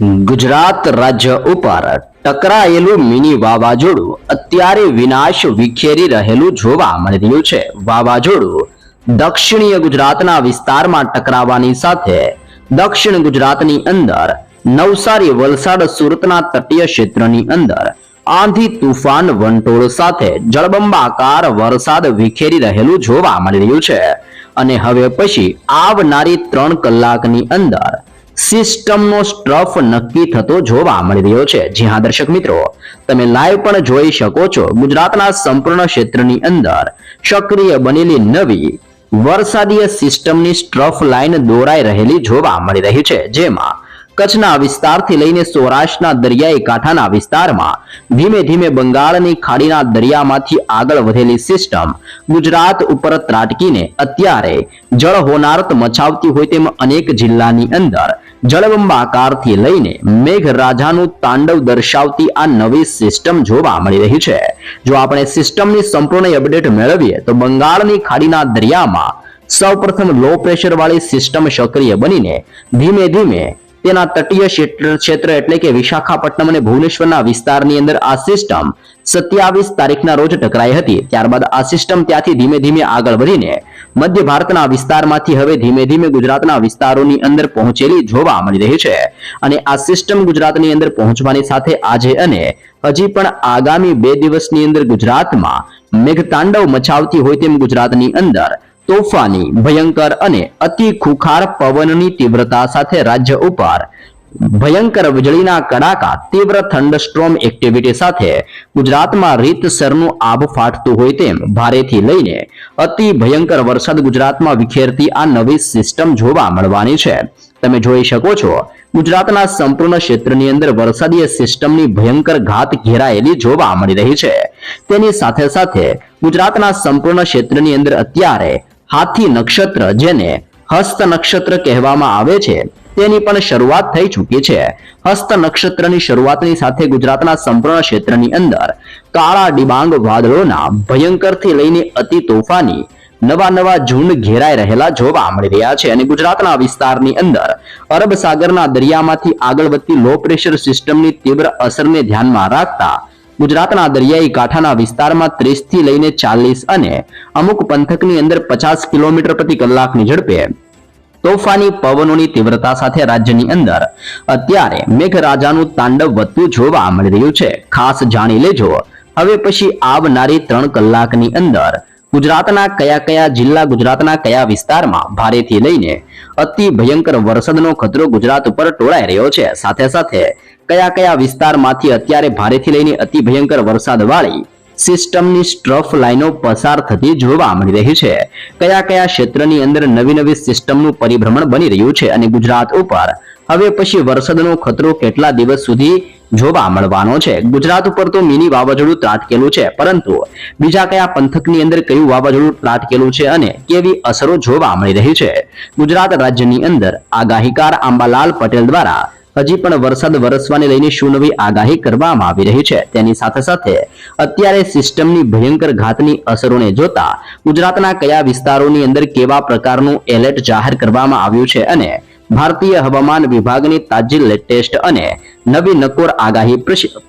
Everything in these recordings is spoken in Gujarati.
ગુજરાત રાજ્ય ઉપર ટકરાયેલું મિની વાવાઝોડું અત્યારે વિનાશ વિખેરી રહેલું જોવા મળી રહ્યું છે. વાવાઝોડું દક્ષિણીય ગુજરાતના વિસ્તારમાં ટકરાવાની સાથે દક્ષિણ ગુજરાતની અંદર નવસારી, વલસાડ, સુરતના તટીય ક્ષેત્રની અંદર આંધી, તુફાન, વંટોળ સાથે જળબંબાકાર વરસાદ વિખેરી રહેલું જોવા મળી રહ્યું છે. અને હવે પછી આવનારી 3 કલાકની અંદર સિસ્ટમનો સ્ટ્રફ નક્કી થતો જોવા મળી રહ્યો છે. જી હા દર્શક મિત્રો, તમે લાઈવ પણ જોઈ શકો છો. ગુજરાતના સંપૂર્ણ ક્ષેત્રની અંદર સક્રિય બનેલી નવી વરસાદીય સિસ્ટમની સ્ટ્રફ લાઈન દોરાઈ રહેલી જોવા મળી રહી છે, જેમાં કચ્છના વિસ્તારથી લઈને સૌરાષ્ટ્રના દરિયાઈ કાંઠાના વિસ્તારમાં ધીમે ધીમે બંગાળની ખાડીના દરિયામાંથી આગળ વધેલી સિસ્ટમ ગુજરાત ઉપર ત્રાટકીને અત્યારે જળહોનારત મચાવતી હોય તેમ અનેક જિલ્લાની અંદર જળબંબાકારથી લઈને મેઘરાજાનું તાંડવ દર્શાવતી આ નવી સિસ્ટમ જોવા મળી રહી છે. જો આપણે સિસ્ટમની સંપૂર્ણ અપડેટ મેળવીએ તો બંગાળની ખાડીના દરિયામાં સૌપ્રથમ લો પ્રેશર વાળી સિસ્ટમ સક્રિય બનીને ધીમે ધીમે તેના તટીય ક્ષેત્ર એટલે કે વિશાખાપટ્ટનમ અને ભુવનેશ્વરના વિસ્તારની અંદર આ સિસ્ટમ 27 તારીખના રોજ ટકરાઈ હતી. ત્યારબાદ આ સિસ્ટમ ત્યાંથી ધીમે ધીમે આગળ વધીને મધ્ય ભારતના વિસ્તારમાંથી હવે ધીમે ધીમે ગુજરાતના વિસ્તારોની અંદર પહોંચેલી જોવા મળી રહી છે. અને આ સિસ્ટમ ગુજરાતની અંદર પહોંચવાની સાથે આજે અને હજી પણ આગામી 2 દિવસની અંદર ગુજરાતમાં મેઘતાંડવ મચાવતી હોય તેમ ગુજરાતની અંદર તોફાની, ભયંકર અને અતિ ખુખાર પવનની તીવ્રતા સાથે રાજ્ય ઉપર ભયંકર વીજળીના કડાકા, તીવ્ર થંડરસ્ટોર્મ એક્ટિવિટી સાથે ગુજરાતમાં રીતસરનું આભ ફાટતું હોય તેમ ભારેથી લઈને અતિ ભયંકર વરસાદ ગુજરાતમાં વિખેરતી આ નવી સિસ્ટમ જોવા મળવાની છે. તમે જોઈ શકો છો, ગુજરાતના સંપૂર્ણ ક્ષેત્રની અંદર વરસાદીય સિસ્ટમની ભયંકર ઘાત ઘેરાયેલી જોવા મળી રહી છે. તેની સાથે સાથે ગુજરાતના સંપૂર્ણ ક્ષેત્રની અંદર અત્યારે હાથી નક્ષત્ર, જેને હસ્ત નક્ષત્ર કહેવામાં આવે છે, તેની પણ શરૂઆત થઈ ચૂકી છે. હસ્ત નક્ષત્રની શરૂઆતની સાથે ગુજરાતના સંપૂર્ણ ક્ષેત્રની અંદર કાળા ડિબાંગ વાદળોના ભયંકરથી લઈને અતિ તોફાની નવા ઝુંડ ઘેરાઈ રહેલા જોવા મળી રહ્યા છે. અને ગુજરાતના વિસ્તારની અંદર અરબ સાગરના દરિયામાંથી આગળ વધતી લો પ્રેશર સિસ્ટમની તીવ્ર અસરને ધ્યાનમાં રાખતા ગુજરાતના દરિયાઈ કાંઠાના વિસ્તારમાં 30 થી લઈને 40 અને અમુક પંથકની અંદર 50 કિલોમીટર પ્રતિ કલાકની ઝડપે તોફાની પવનોની તીવ્રતા સાથે રાજ્યની અંદર અત્યારે મેઘરાજાનું તાંડવ વધતું જોવા મળી રહ્યું છે. ખાસ જાણી લેજો, હવે પછી આવનારી 3 કલાકની અંદર ગુજરાતના કયા જિલ્લા, ગુજરાતના કયા વિસ્તારમાં ભારેથી લઈને અતિ ભયંકર વરસાદનો ખતરો ગુજરાત ઉપર ટોળાઈ રહ્યો છે. સાથે સાથે કયા વિસ્તારમાંથી અત્યારે ભારેથી લઈને અતિ ભયંકર વરસાદ વાળી સિસ્ટમની સ્ટ્રફ લાઈનો પસાર થતી જોવા મળી રહી છે. કયા ક્ષેત્રની અંદર નવી સિસ્ટમનું પરિભ્રમણ બની રહ્યું છે. અને ગુજરાત ઉપર હવે પછી વરસાદનો ખતરો કેટલા દિવસ સુધી જોવા મળવાનો છે. ગુજરાત ઉપર તો મિની વાવાઝોડું ત્રાટકેલું છે, પરંતુ બીજા કયા પંથકની અંદર કયું વાવાઝોડું ત્રાટકેલું છે અને કેવી અસરો જોવા મળી રહી છે. ગુજરાત રાજ્યની અંદર આગાહીકાર અંબાલાલ પટેલ દ્વારા હજી પણ વરસાદ વરસવાને લઈને શું નવી આગાહી કરવામાં આવી રહી છે. તેની સાથે સાથે અત્યારે સિસ્ટમની ભયંકર ઘાતની અસરોને જોતા ગુજરાતના કયા વિસ્તારોની અંદર કેવા પ્રકારનું એલર્ટ જાહેર કરવામાં આવ્યું છે અને ભારતીય હવામાન વિભાગની તાજી લેટેસ્ટ અને નવી નકોર આગાહી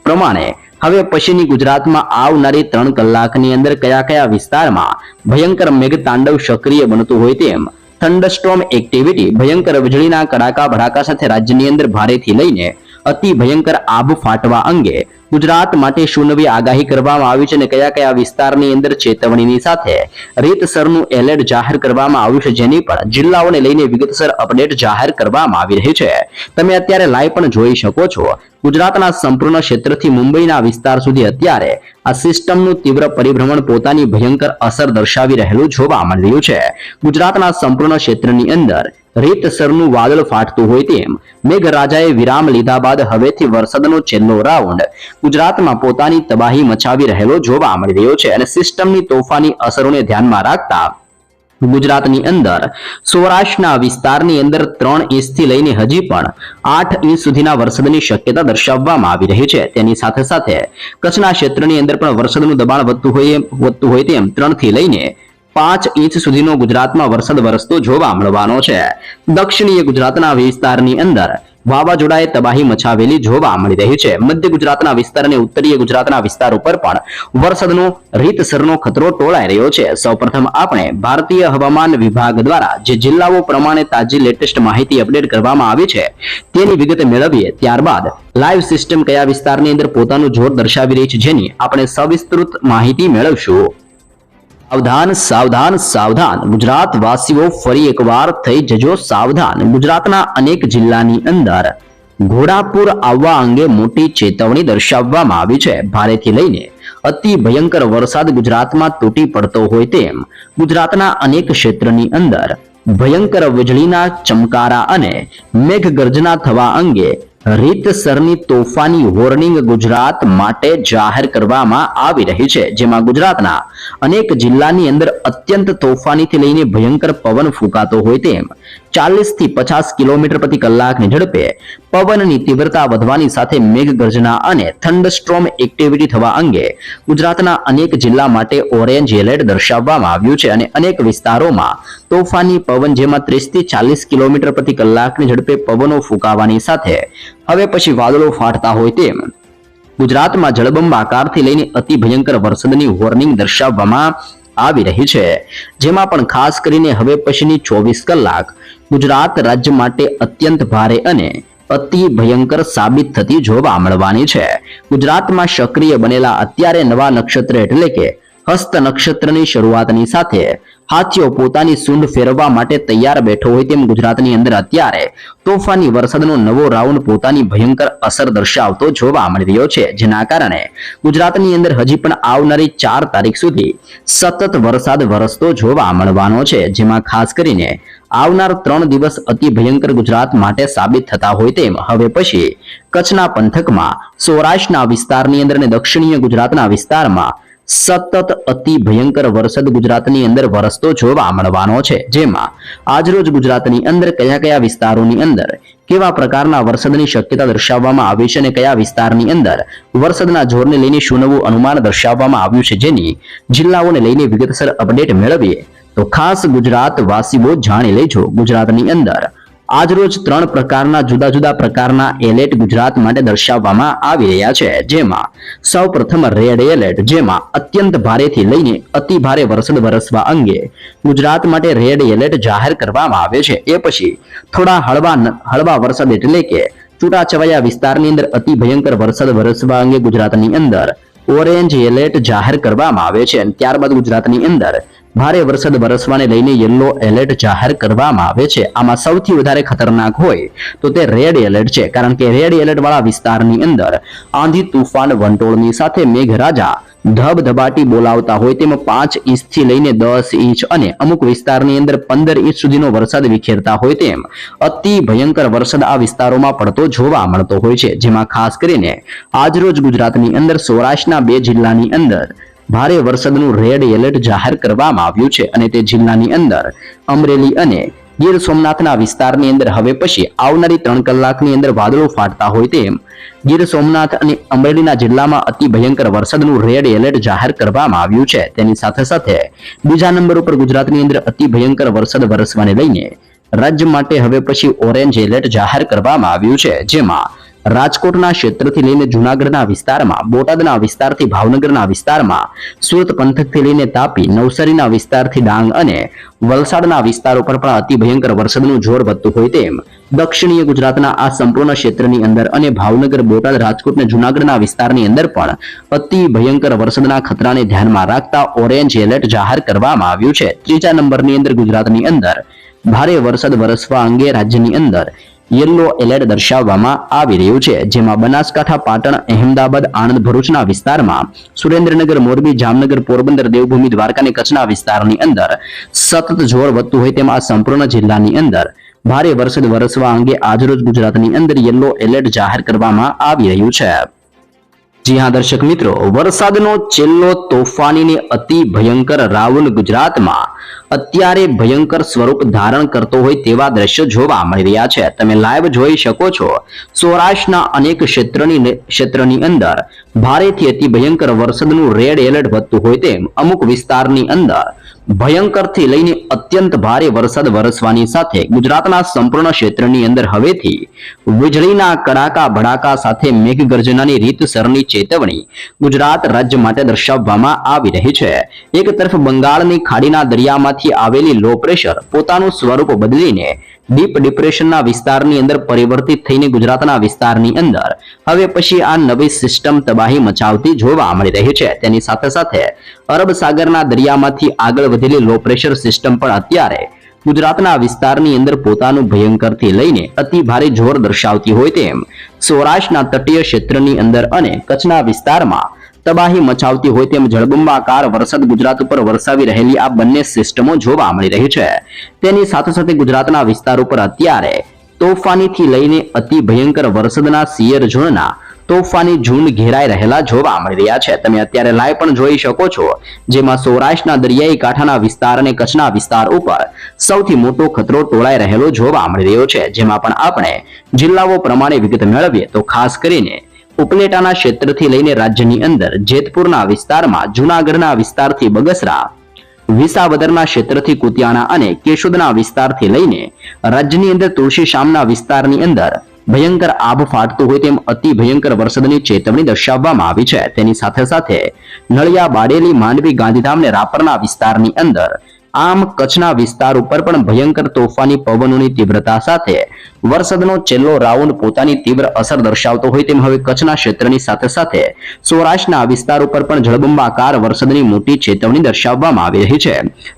પ્રમાણે હવે પછીની ગુજરાતમાં આવનારી 3 કલાકની અંદર કયા વિસ્તારમાં ભયંકર મેઘતાંડવ સક્રિય બનતું હોય તેમ થંડરસ્ટોર્મ એક્ટિવિટી, ભયંકર વીજળીના કડાકા ભડાકા સાથે રાજ્યની અંદર ભારેથી લઈને અતિ ભયંકર આભ ફાટવા અંગે ગુજરાત માટે શું નવી આગાહી કરવામાં આવી છે અને કયા વિસ્તારની અંદર ચેતવણીની સાથે રીતસરનું એલર્ટ જાહેર કરવામાં આવ્યું છે, જેની પણ જિલ્લાઓને લઈને વિગતસર અપડેટ જાહેર કરવામાં આવી રહી છે. તમે અત્યારે લાઈવ પણ જોઈ શકો છો, ગુજરાતના સંપૂર્ણ ક્ષેત્રથી મુંબઈના વિસ્તાર સુધી અત્યારે આ સિસ્ટમનું તીવ્ર પરિભ્રમણ પોતાની ભયંકર અસર દર્શાવી રહેલું જોવા મળી રહ્યું છે. ગુજરાતના સંપૂર્ણ ક્ષેત્રની અંદર રીતસરનું વાદળ ફાટતું હોય તેમ મેઘરાજાએ વિરામ લીધા બાદ હવેથી વરસાદનો છેલ્લો રાઉન્ડ ગુજરાતમાં પોતાની તબાહી મચાવી રહેલો જોવા મળી રહ્યો છે. અને સિસ્ટમની તોફાની અસરોને ધ્યાનમાં રાખતા ગુજરાતની અંદર સૌરાષ્ટ્રના વિસ્તારની અંદર 3 ઇંચથી લઈને હજી પણ 8 ઇંચ સુધીના વરસાદની શક્યતા દર્શાવવામાં આવી રહી છે. તેની સાથે સાથે કચ્છના ક્ષેત્રની અંદર પણ વરસાદનું દબાણ વધતું હોય તેમ 3 થી લઈને 5 ઇંચ સુધીનો ગુજરાતમાં વરસાદ વરસતો જોવા મળવાનો છે. દક્ષિણીય ગુજરાતના વિસ્તારની અંદર વાવાઝોડાએ તબાહી મચાવેલી જોવા મળી રહી છે. મધ્ય ગુજરાતના વિસ્તાર અને ઉત્તરીય ગુજરાતના વિસ્તાર ઉપર પણ વરસાદનો રીતસરનો ખતરો ટોળાઈ રહ્યો છે. સૌપ્રથમ આપણે ભારતીય હવામાન વિભાગ દ્વારા જે જિલ્લાઓ પ્રમાણે તાજી લેટેસ્ટ માહિતી અપડેટ કરવામાં આવી છે તેની વિગત મેળવીએ. ત્યારબાદ લાઈવ સિસ્ટમ કયા વિસ્તારની અંદર પોતાનું જોર દર્શાવી રહી છે જેની આપણે સવિસ્તૃત માહિતી મેળવશું. સાવધાન સાવધાન સાવધાન ગુજરાત વાસીઓ, ફરી એકવાર થઈ જજો સાવધાન. ગુજરાતના અનેક જિલ્લાની અંદર ઘોડાપુર આવવા અંગે મોટી ચેતવણી દર્શાવવામાં આવી છે. ભારેથી લઈને અતિ ભયંકર વરસાદ ગુજરાતમાં તૂટી પડતો હોય તેમ ગુજરાતના અનેક ક્ષેત્રની અંદર ભયંકર વીજળીના ચમકારા અને મેઘગર્જના થવા અંગે રીતસરની તોફાની વોર્નિંગ ગુજરાત માટે જાહેર કરવામાં આવી રહી છે. જેમાં ગુજરાતના અનેક જિલ્લાની અંદર અત્યંત તોફાનીથી લઈને ભયંકર પવન ફૂંકાતો હોય તેમ 40 થી 50 કિલોમીટર પ્રતિ કલાકની ઝડપે પવનની તીવ્રતા વધવાની સાથે મેઘગર્જના અને થંડરસ્ટ્રોમ એક્ટિવિટી થવા અંગે ગુજરાતના અનેક જિલ્લા માટે ઓરેન્જ એલર્ટ દર્શાવવામાં આવ્યું છે અને અનેક વિસ્તારોમાં તોફાની પવન જેમાં 30 થી 40 કિલોમીટર પ્રતિ કલાકની ઝડપે પવનો ફૂંકાવાની સાથે હવે પછી વાદળો ફાટતા હોય તેમ ગુજરાતમાં જળબંબાકારથી લઈને અતિ ભયંકર વરસાદની વોર્નિંગ દર્શાવવામાં આવી રહી છે. જેમાં પણ ખાસ કરીને હવે પછીની 24 કલાક ગુજરાત રાજ્ય માટે અત્યંત ભારે અને અતિ ભયંકર સાબિત થતી જોવા મળવાની છે. ગુજરાતમાં સક્રિય બનેલા અત્યારે નવા નક્ષત્ર એટલે કે હસ્ત નક્ષત્રની શરૂઆતની સાથે હાથીઓ પોતાની સૂંઢ ફેરવવા માટે તૈયાર બેઠો હોય તેમ ગુજરાતની અંદર અત્યારે તોફાની વરસાદનો નવો રાઉન્ડ પોતાની ભયંકર અસર દર્શાવતો જોવા મળી રહ્યો છે. જેના કારણે ગુજરાતની અંદર હજી પણ આવનારી 4 તારીખ સુધી સતત વરસાદ વરસતો જોવા મળવાનો છે. જેમાં ખાસ કરીને આવનાર 3 દિવસ અતિ ભયંકર ગુજરાત માટે સાબિત થતા હોય તેમ હવે પછી કચ્છના પંથકમાં, સૌરાષ્ટ્રના વિસ્તારની અંદર અને દક્ષિણીય ગુજરાતના વિસ્તારમાં સતત અતિ ભયંકર વરસાદ ગુજરાતની અંદર વરસતો જોવા મળવાનો છે. જેમાં આજરોજ ગુજરાતની અંદર કયા કયા વિસ્તારોની અંદર કેવા પ્રકારના વરસાદની શક્યતા દર્શાવવામાં આવી છે અને કયા વિસ્તારની અંદર વરસાદના જોરને લઈને શું નવું અનુમાન દર્શાવવામાં આવ્યું છે જેની જિલ્લાઓને લઈને વિગતસર અપડેટ મેળવીએ તો ખાસ ગુજરાત વાસીઓ જાણી લેજો. ગુજરાતની અંદર આજરોજ 3 પ્રકારના જુદા જુદા પ્રકારના એલર્ટ ગુજરાત માટે દર્શાવવામાં આવી રહ્યા છે. જેમાં સૌપ્રથમ રેડ એલર્ટ, જેમાં અત્યંત ભારેથી લઈને અતિ ભારે વરસાદ વરસવા અંગે ગુજરાત માટે રેડ એલર્ટ જાહેર કરવામાં આવે છે. એ પછી થોડા હળવા વરસાદ એટલે કે છૂટાછવાયા વિસ્તારની અંદર અતિ ભયંકર વરસાદ વરસવા અંગે ગુજરાતની અંદર ઓરેન્જ એલર્ટ જાહેર કરવામાં આવે છે. અને ત્યારબાદ ગુજરાતની અંદર ભારે વરસાદ વરસવાને લઈને યલો એલર્ટ જાહેર કરવામાં આવે છે. આમાં સૌથી વધારે ખતરનાક હોય તો તે રેડ એલર્ટ છે. કારણ કે રેડ એલર્ટ વાળા વિસ્તારની અંદર આંધી તુફાન વંટોળની સાથે મેઘરાજા ધબધબાટી બોલાવતા હોય તેમાં 5 ઇંચથી લઈને 10 ઇંચ અને અમુક વિસ્તારની અંદર 15 ઇંચ સુધીનો વરસાદ વિખેરતા હોય તેમ અતિ ભયંકર વરસાદ આ વિસ્તારોમાં પડતો જોવા મળતો હોય છે. જેમાં ખાસ કરીને આજરોજ ગુજરાતની અંદર સૌરાષ્ટ્રના 2 જિલ્લાની અંદર ભારે વરસાદનું રેડ એલર્ટ જાહેર કરવામાં આવ્યું છે અને તે જિલ્લાની અંદર અમરેલી અને ગીર સોમનાથના વિસ્તારની અંદર હવે પછી આવનારી 3 કલાકની અંદર વાદળો ફાટતા હોય તેમ ગીર સોમનાથ અને અમરેલીના જિલ્લામાં અતિ ભયંકર વરસાદનું રેડ એલર્ટ જાહેર કરવામાં આવ્યું છે. તેની સાથે સાથે બીજા નંબર ઉપર ગુજરાતની અંદર અતિ ભયંકર વરસાદ વરસવાને લઈને રાજ્ય માટે હવે પછી ઓરેન્જ એલર્ટ જાહેર કરવામાં આવ્યું છે. જેમાં રાજકોટના ક્ષેત્રથી લઈને જૂનાગઢના વિસ્તારમાં, બોટાદના વિસ્તારથી ભાવનગરના વિસ્તારમાં, સુરત પંથકથી લઈને તાપી, નવસારીના વિસ્તારથી ડાંગ અને વલસાડના વિસ્તારો પર પણ અતિ ભયંકર વરસાદનું જોર વધતું હોય તેમ દક્ષિણીય ગુજરાતના આ સંપૂર્ણ ક્ષેત્રની અંદર અને ભાવનગર, બોટાદ, રાજકોટ અને જૂનાગઢના વિસ્તારની અંદર પણ અતિ ભયંકર વરસાદના ખતરાને ધ્યાનમાં રાખતા ઓરેન્જ એલર્ટ જાહેર કરવામાં આવ્યું છે. ત્રીજા નંબરની અંદર ગુજરાતની અંદર ભારે વરસાદ વરસવા અંગે રાજ્યની અંદર યલો એલર્ટ દર્શાવવામાં આવી રહ્યું છે. જેમાં બનાસકાંઠા, પાટણ, અહેમદાબાદ, આણંદ, ભરૂચના વિસ્તારમાં, સુરેન્દ્રનગર, મોરબી, જામનગર, પોરબંદર, દેવભૂમિ, દ્વારકા અને કચ્છના વિસ્તારની અંદર સતત જોર વધતું હોય તેમ આ સંપૂર્ણ જિલ્લાની અંદર ભારે વરસાદ વરસવા અંગે આજરોજ ગુજરાતની અંદર યલો એલર્ટ જાહેર કરવામાં આવી રહ્યું છે. જી હા દર્શક મિત્રો, વરસાદનો છેલ્લો તોફાની અતિ ભયંકર રાઉન્ડ ગુજરાતમાં અત્યારે ભયંકર સ્વરૂપ ધારણ કરતો હોય તેવા દ્રશ્યો જોવા મળી રહ્યા છે. તમે લાઈવ જોઈ શકો છો. સૌરાષ્ટ્રના અનેક ક્ષેત્રની અંદર ભારેથી અતિ ભયંકર વરસાદનું રેડ એલર્ટ વધતું હોય તેમ અમુક વિસ્તારની અંદર ભયંકરથી લઈને અત્યંત ભારે વરસાદ વરસવાની સાથે ગુજરાતના સંપૂર્ણ ક્ષેત્રની અંદર હવેથી વીજળીના કડાકા ભડાકા સાથે મેઘગર્જનાની રીતસરની ચેતવણી ગુજરાત રાજ્ય માટે દર્શાવવામાં આવી રહી છે. એક તરફ બંગાળની ખાડીના દરિયામાંથી આવેલી લો પ્રેશર પોતાનું સ્વરૂપ બદલીને ડીપ ડિપ્રેશનના વિસ્તારની અંદર પરિવર્તિત થઈને ગુજરાતના વિસ્તારની અંદર હવે પછી આ નવી સિસ્ટમ તબાહી મચાવતી જોવા મળી રહી છે. તેની સાથે સાથે અરબ સાગરના દરિયામાંથી આગળ વધેલી લો પ્રેશર સિસ્ટમ પણ અત્યારે ગુજરાતના વિસ્તારની અંદર પોતાનું ભયંકરથી લઈને અતિ ભારે જોર દર્શાવતી હોય તેમ સૌરાષ્ટ્રના તટીય ક્ષેત્રની અંદર અને કચ્છના વિસ્તારમાં તબાહી મચાવતી હોય તેમ જળબંબાકાર વરસાદ ગુજરાત ઉપર વરસાવી રહેલી આ બંને સિસ્ટમો જોવા મળી રહી છે. તેની સાથે સાથે ગુજરાતના વિસ્તાર ઉપર અત્યારે તોફાનીથી લઈને અતિ ભયંકર વરસાદના સિયર ઝોનના તોફાની ઝુંડ ઘેરાઈ રહેલા જોવા મળી રહ્યા છે. તમે અત્યારે લાઈવ પણ જોઈ શકો છો, જેમાં સૌરાષ્ટ્રના દરિયાઈ કાંઠાના વિસ્તાર અને કચ્છના વિસ્તાર ઉપર સૌથી મોટો ખતરો ટોળાઈ રહેલો જોવા મળી રહ્યો છે. જેમાં પણ આપણે જિલ્લાઓ પ્રમાણે વિગત મેળવીએ તો ખાસ કરીને ઉપલેટાના ક્ષેત્રથી લઈને રાજ્યની અંદર જેતપુરના વિસ્તારમાં, જૂનાગઢના વિસ્તારથી બગસરા, વિસાવદરના ક્ષેત્રથી કુતિયાણા અને કેશોદના વિસ્તારથી લઈને રાજ્યની અંદર તુલસીશામના વિસ્તારની અંદર ભયંકર આભ ફાટતું હોય તેમ અતિ ભયંકર વરસાદની ચેતવણી દર્શાવવામાં આવી છે. તેની સાથે સાથે નળિયા, બાડેલી, માંડવી, ગાંધીધામ અને રાપરના વિસ્તારની અંદર આમ કચ્છના વિસ્તાર ઉપર પણ ભયંકર તોફાની પવનોની તીવ્રતા સાથે વરસાદનો છેલ્લો રાઉન્ડ પોતાની તીવ્ર અસર દર્શાવતો હોય તેમ હવે કચ્છના ક્ષેત્રની સાથે સાથે સૌરાષ્ટ્રના વિસ્તાર ઉપર પણ જળબંબાકાર વરસાદની મોટી ચેતવણી દર્શાવવામાં આવી રહી છે.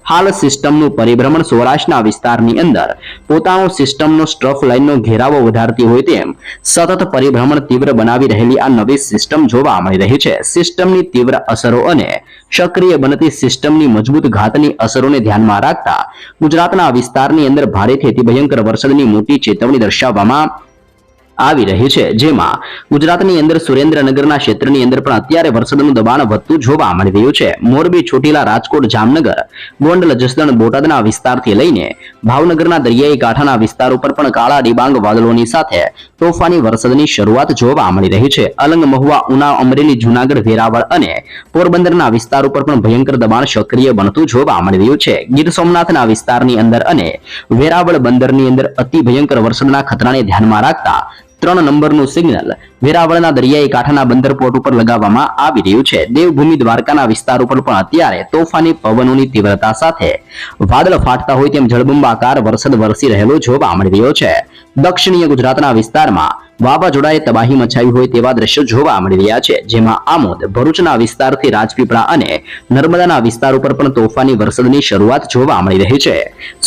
હાલ સિસ્ટમનું પરિભ્રમણ સૌરાષ્ટ્રના વિસ્તારની અંદર પોતાનો સિસ્ટમનો સ્ટ્રફ લાઇનનો ઘેરાવો વધારતી હોય તેમ સતત પરિભ્રમણ તીવ્ર બનાવી રહેલી આ નવી સિસ્ટમ જોવા મળી રહી છે. સિસ્ટમની તીવ્ર અસરો અને સક્રિય બનતી સિસ્ટમની મજબૂત ઘાતની અસરોને ધ્યાનમાં રાખતા ગુજરાતના વિસ્તારની અંદર ભારેથી અતિ ભયંકર વરસાદની મોટી ચેતવણી દર્શાવવામાં આવી રહી છે. જેમાં ગુજરાતની અંદર સુરેન્દ્રનગરના ક્ષેત્રની અંદર પણ અત્યારે વરસાદનું દબાણ વધતું જોવા મળી રહ્યું છે. મોરબી, ચોટીલા, રાજકોટ, જામનગર, ગોંડલ, જસદણ, બોટાદના વિસ્તારથી લઈને ભાવનગરના દરિયાઈ કાંઠાના વિસ્તાર ઉપર પણ કાળા ડિબાંગ વાદળોની સાથે તોફાની વરસાદની શરૂઆત જોવા મળી રહી છે. અલંગ, મહુવા, ઉના, અમરેલી, જૂનાગઢ, વેરાવળ અને પોરબંદરના વિસ્તાર ઉપર પણ ભયંકર દબાણ સક્રિય બનતું જોવા મળી રહ્યું છે. ગીર સોમનાથના વિસ્તારની અંદર અને વેરાવળ બંદરની અંદર અતિ ભયંકર વરસાદના ખતરાને ધ્યાનમાં રાખતા 3 નંબરનું સિગ્નલ વેરાવળના દરિયાઈ કાંઠાના બંદર પોર્ટ ઉપર લગાવવામાં આવી રહ્યું છે. દેવભૂમિ, દ્વારકાના વિસ્તાર ઉપર પણ અત્યારે તોફાની પવનોની તીવ્રતા સાથે વાદળ ફાટતા હોય તેમ જળબંબાકાર વરસાદ વરસી રહેલો જોવા મળી રહ્યો છે. દક્ષિણીય ગુજરાતના વિસ્તારમાં વાવાઝોડાએ તબાહી મચાવી હોય તેવા દ્રશ્યો જોવા મળી રહ્યા છે. જેમાં આમોદ, ભરૂચના વિસ્તારથી રાજપીપળા અને નર્મદાના વિસ્તાર ઉપર પણ તોફાની વરસાદની શરૂઆત જોવા મળી રહી છે.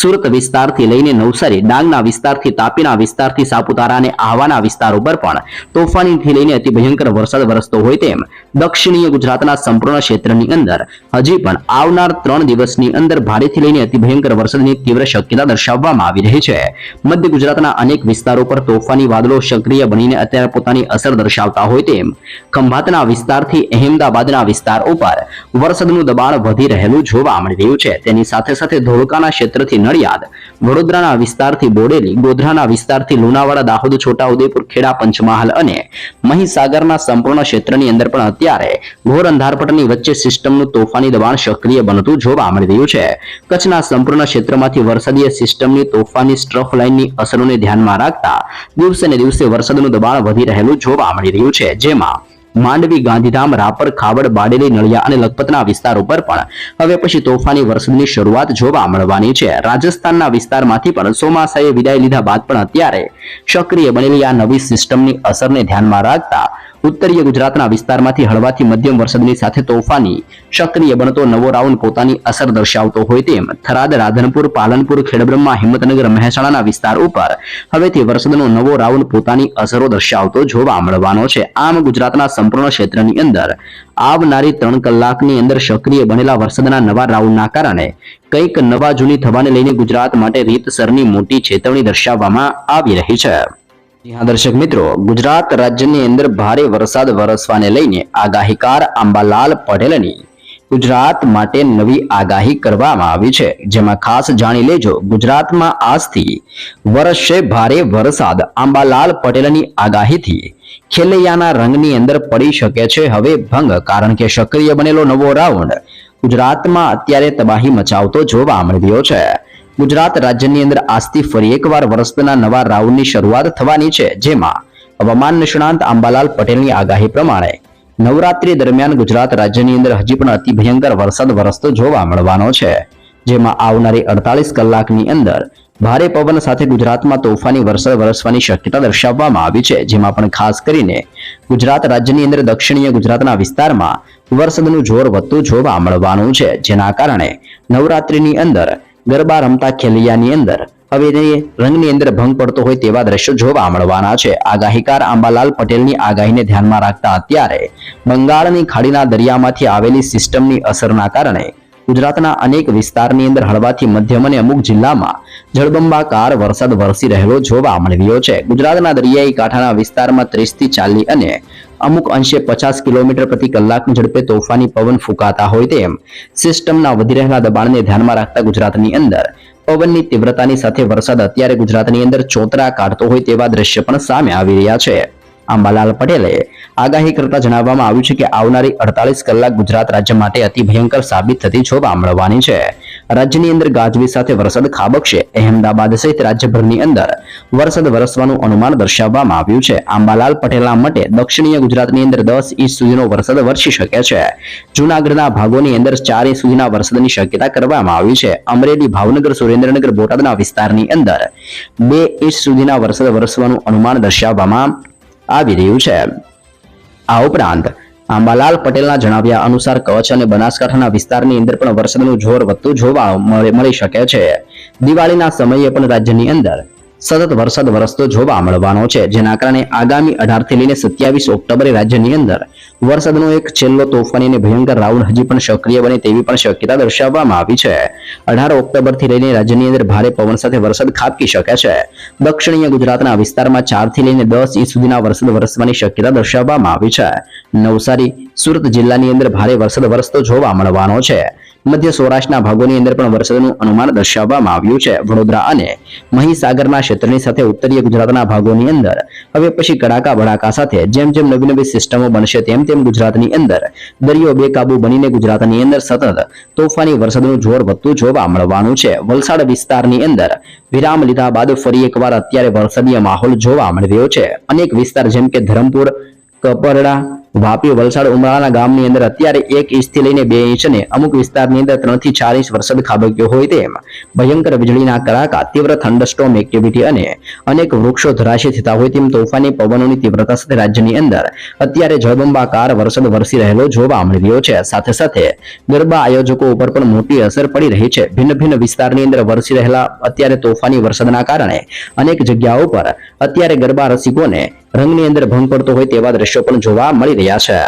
સુરત વિસ્તારથી લઈને નવસારી, ડાંગના વિસ્તારથી, તાપીના વિસ્તારથી સાપુતારા અને આહવાના વિસ્તાર ઉપર પણ તોફાનીથી લઈને અતિ ભયંકર વરસાદ વરસતો હોય તેમ દક્ષિણીય ગુજરાતના સંપૂર્ણ ક્ષેત્રની અંદર હજી પણ આવનાર 3 દિવસની અંદર ભારેથી લઈને અતિ ભયંકર વરસાદની તીવ્ર શક્યતા દર્શાવવામાં આવી રહી છે. મધ્ય ગુજરાતના અનેક વિસ્તારો પર તોફાની વાદળો સક્રિય બનીને અત્યારે પોતાની અસર દર્શાવતા હોય તેમ ખંભાતના વિસ્તારથી અહેમદાબાદના વિસ્તાર ઉપર વરસાદનું દબાણ વધી રહેલું જોવા મળી રહ્યું છે. તેની સાથે સાથે ધોળકાના ક્ષેત્રથી નડિયાદ, વડોદરાના વિસ્તારથી બોડેલી, ગોધરાના વિસ્તારથી લુણાવાડા, દાહોદ, છોટાઉદેપુર, ખેડા, પંચમહાલ અને મહીસાગરના સંપૂર્ણ ક્ષેત્રની અંદર પણ અત્યારે ઘોર અંધારપટની વચ્ચે સિસ્ટમનું તોફાની દબાણ સક્રિય બનતું જોવા મળી રહ્યું છે. કચ્છના સંપૂર્ણ ક્ષેત્રમાંથી વરસાદીય સિસ્ટમની તોફાની સ્ટ્રફ લાઇનની અસરોને ધ્યાનમાં રાખતા દિવસે ને દિવસે વરસાદનું દબાણ વધી રહેલું જોવા મળી રહ્યું છે. જેમાં માંડવી, ગાંધીધામ, રાપર, ખાવડ, બાડેલી, નળિયા અને લખપતના વિસ્તાર ઉપર પણ હવે પછી તોફાની વરસાદની શરૂઆત જોવા મળવાની છે. રાજસ્થાનના વિસ્તારમાંથી પણ ચોમાસાએ વિદાય લીધા બાદ પણ અત્યારે સક્રિય બનેલી આ નવી સિસ્ટમની અસરને ધ્યાનમાં રાખતા ઉત્તરીય ગુજરાતના વિસ્તારમાંથી હળવાથી મધ્યમ વરસાદની સાથે તોફાની સક્રિય બનતો નવો રાઉન્ડ પોતાની અસર દર્શાવતો હોય તેમ થરાદ, રાધનપુર, પાલનપુર, ખેડબ્રહ્મા, હિંમતનગર, મહેસાણાના વિસ્તાર ઉપર હવેથી વરસાદનો નવો રાઉન્ડ પોતાની અસરો દર્શાવતો જોવા મળવાનો છે. આમ ગુજરાતના સંપૂર્ણ ક્ષેત્રની અંદર આવનારી 3 કલાકની અંદર સક્રિય બનેલા વરસાદના નવા રાઉન્ડના કારણે કંઈક નવા જૂની થવાને લઈને ગુજરાત માટે રીતસરની મોટી ચેતવણી દર્શાવવામાં આવી રહી છે. દર્શક મિત્રો, ગુજરાત રાજ્યની અંદર ભારે વરસાદ વરસવાને લઈને આગાહીકાર અંબાલાલ પટેલની ગુજરાત માટે નવી આગાહી કરવામાં આવી છે. જેમાં ખાસ જાણી લેજો, ગુજરાતમાં આજથી વરસશે ભારે વરસાદ. અંબાલાલ પટેલની આગાહીથી ખેલૈયાના રંગની અંદર પડી શકે છે હવે ભંગ, કારણ કે સક્રિય બનેલો નવો રાઉન્ડ ગુજરાતમાં અત્યારે તબાહી મચાવતો જોવા મળી રહ્યો છે. ગુજરાત રાજ્યની અંદર આજથી ફરી એકવાર વરસાદના નવા રાઉન્ડની શરૂઆત થવાની છે, જેમાં હવામાન નિષ્ણાંત અંબાલાલ પટેલની આગાહી પ્રમાણે નવરાત્રી દરમિયાન ગુજરાત રાજ્યની અંદર હજી પણ અતિ ભયંકર વરસાદ વરસતો જોવા મળવાનો છે, જેમાં આવનારી 48 કલાકની અંદર ભારે પવન સાથે ગુજરાતમાં તોફાની વરસાદ વરસવાની શક્યતા દર્શાવવામાં આવી છે, જેમાં પણ ખાસ કરીને ગુજરાત રાજ્યની અંદર દક્ષિણીય ગુજરાતના વિસ્તારમાં વરસાદનું જોર વધતું જોવા મળવાનું છે, જેના કારણે નવરાત્રીની અંદર ગરબા રમતા ખેલૈયાની અંદર હવે રંગની અંદર ભંગ પડતો હોય તેવા દ્રશ્યો જોવા મળવાના છે. આગાહીકાર અંબાલાલ પટેલની આગાહીને ધ્યાનમાં રાખતા અત્યારે બંગાળની ખાડીના દરિયામાંથી આવેલી સિસ્ટમની અસરના કારણે ગુજરાતના અનેક વિસ્તારની અંદર હળવાથી મધ્યમ અને અમુક જિલ્લામાં જળબંબાકાર વરસાદ વરસી રહેલો જોવા મળી રહ્યો છે. ગુજરાતના દરિયાઈ કાંઠાના વિસ્તારમાં 30 થી 40 અને અમુક અંશે 50 કિલોમીટર પ્રતિ કલાકની ઝડપે તોફાની પવન ફૂંકાતા હોય તેમ સિસ્ટમના વધી રહેલા દબાણને ધ્યાનમાં રાખતા ગુજરાતની અંદર પવનની તીવ્રતાની સાથે વરસાદ અત્યારે ગુજરાતની અંદર ચોતરા કાઢતો હોય તેવા દ્રશ્ય પણ સામે આવી રહ્યા છે. અંબાલાલ પટેલે આગાહી કરતા જણાવવામાં આવ્યું છે કે આવનારી 48 કલાક ગુજરાત રાજ્ય માટે અતિ ભયંકર સાબિત થતી જોવા મળવાની છે. રાજ્યની અંદર ગાજવીજ સાથે વરસાદ ખાબકશે. અહેમદાબાદ સહિત રાજ્યભરની અંદર વરસાદ વરસવાનું અનુમાન દર્શાવવામાં આવ્યું છે. અંબાલાલ પટેલના મતે દક્ષિણીય ગુજરાતની અંદર 10 ઇંચ સુધીનો વરસાદ વરસી શકે છે. જૂનાગઢના ભાગોની અંદર 4 ઇંચ સુધીના વરસાદની શક્યતા કરવામાં આવી છે. અમરેલી, ભાવનગર, સુરેન્દ્રનગર, બોટાદના વિસ્તારની અંદર 2 ઇંચ સુધીના વરસાદ વરસવાનું અનુમાન દર્શાવવામાં આવી રહ્યું છે. આ ઉપરાંત અંબાલાલ પટેલના જણાવ્યા અનુસાર કચ્છ અને બનાસકાંઠાના વિસ્તારની અંદર પણ વરસાદનું જોર વધતું જોવા મળી શકે છે. દિવાળીના સમયે પણ રાજ્યની અંદર સતત વરસાદ વરસતો જોવા મળવાનો છે, જેના કારણે આગામી 18 થી લઈને 27 ઓક્ટોબરે રાજ્યની અંદર વરસાદનો એક છેલ્લો તોફાની અને ભયંકર રાઉન્ડ હજી પણ સક્રિય બને તેવી પણ શક્યતા દર્શાવવામાં આવી છે. 18 ઓક્ટોબરથી લઈને રાજ્યની અંદર ભારે પવન સાથે વરસાદ ખાબકી શકે છે. દક્ષિણીય ગુજરાતના વિસ્તારમાં 4 થી લઈને 10 ઇંચ સુધીના વરસાદ વરસવાની શક્યતા દર્શાવવામાં આવી છે. નવસારી, સુરત જિલ્લાની અંદર ભારે વરસાદ વરસતો જોવા મળવાનો છે. મધ્ય સૌરાષ્ટ્રના ભાગોની અંદર પણ વરસાદનું અનુમાન દર્શાવવામાં આવ્યું છે. વડોદરા અને મહીસાગરના ક્ષેત્રની સાથે ઉત્તરીય ગુજરાતના ભાગોની અંદર હવે પછી કડાકા ભડાકા સાથે જેમ જેમ નવી નવી સિસ્ટમો બનશે તેમ તેમ ગુજરાતની અંદર દરિયો બેકાબુ બનીને ગુજરાતની અંદર સતત તોફાની વરસાદનું જોર વધતું જોવા મળવાનું છે. વલસાડ વિસ્તારની અંદર વિરામ લીધા બાદ ફરી એકવાર અત્યારે વરસાદીય માહોલ જોવા મળી રહ્યો છે. અનેક વિસ્તાર જેમ કે ધરમપુર, કપરડા, વાપી, વલસાડ, ઉમરાળાના ગામની અંદર અત્યારે 1 ઇંચથી લઈને 2 ઇંચ અને અમુક વિસ્તારની અંદર 3 થી 4 ઇંચ વરસાદ ખાબક્યો હોય તેમ ભયંકર વીજળીના કડાકા, તીવ્ર થંડરસ્ટોર્મ એક્ટિવિટી અને અનેક વૃક્ષો ધરાશયી થતા હોય તેમ તોફાની પવનોની તીવ્રતા સાથે રાજ્યની અંદર અત્યારે જળબંબાકાર વરસાદ વરસી રહેલો જોવા મળી રહ્યો છે. સાથે સાથે ગરબા આયોજકો ઉપર પણ મોટી અસર પડી રહી છે. ભિન્ન ભિન્ન વિસ્તારની અંદર વરસી રહેલા અત્યારે તોફાની વરસાદના કારણે અનેક જગ્યાઓ પર અત્યારે ગરબા રસિકોને રંગની અંદર ભંગ પડતો હોય તેવા દ્રશ્યો પણ જોવા મળી રહ્યા છે.